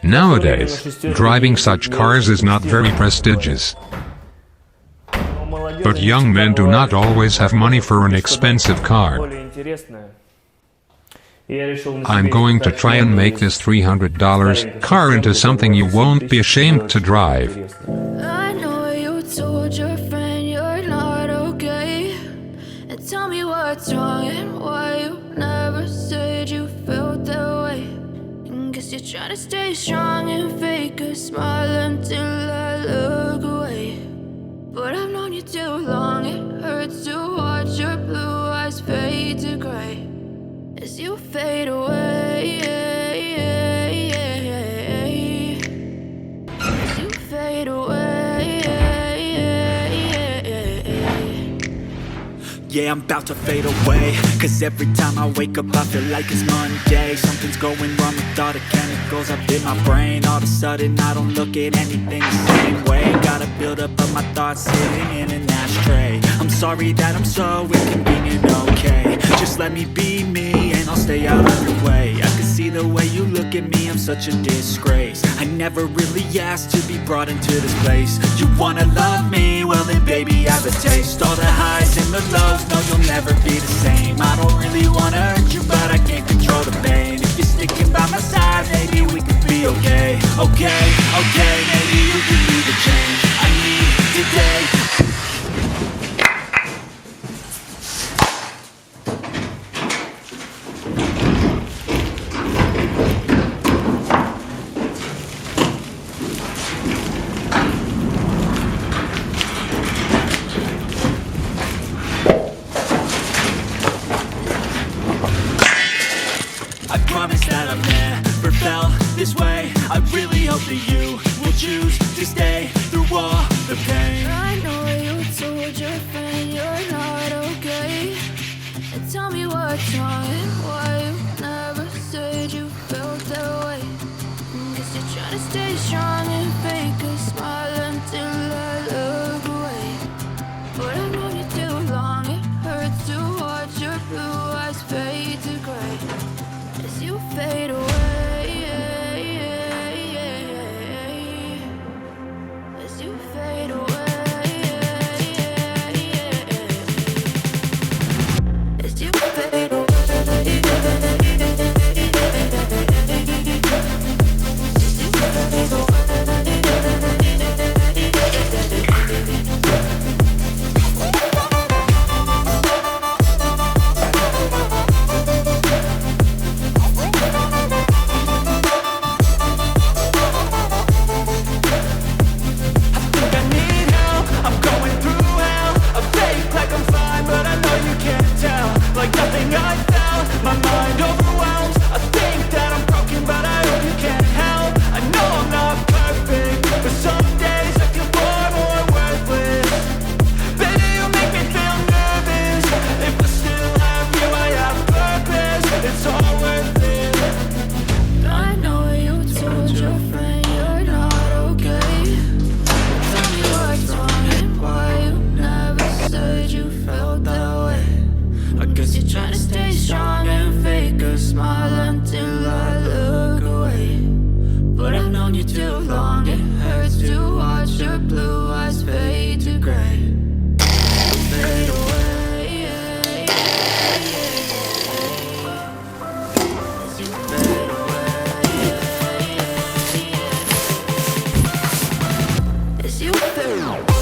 Nowadays, driving such cars is not very prestigious. But young men do not always have money for an expensive car. I'm going to try and make this $300 car into something you won't be ashamed to drive. I know you told your friend you're not okay, and tell me what's wrong and why you never said you felt that way. And guess you're trying to stay strong and fake a smile until I look away. But I've known you too long, it hurts to watch your blue eyes fade to gray as you fade away. As you fade away. Yeah, I'm about to fade away, cause every time I wake up I feel like it's Monday. Something's going wrong with all the chemicals up in my brain. All of a sudden I don't look at anything the same way. Got a buildup of my thoughts sitting in an ashtray. I'm sorry that I'm so inconvenient, okay. Just let me be me and I'll stay out of your way. I can see the way you look at me, I'm such a disgrace. I never really asked to be brought into this place. You wanna love me? Well then baby I have a taste. All the highs and the lows, no you'll never be the same. I don't really wanna hurt you but I can't control the pain. If you're sticking by my side maybe we could be okay. Okay, maybe you could be the change I need today. I promise that I've never felt this way. I really hope that you will choose to stay through all the pain. I know you told your friend you're not okay, and tell me what's wrong and why you never said you felt that way. Guess you're trying to stay strong and fake a smile until I look away. But I've known you too long, it hurts to watch your blue eyes fade to gray as you fade away. As you fade away. As you fade away. Too long, it hurts to watch your blue eyes fade to gray. Fade away. As you fade away. As you fade away.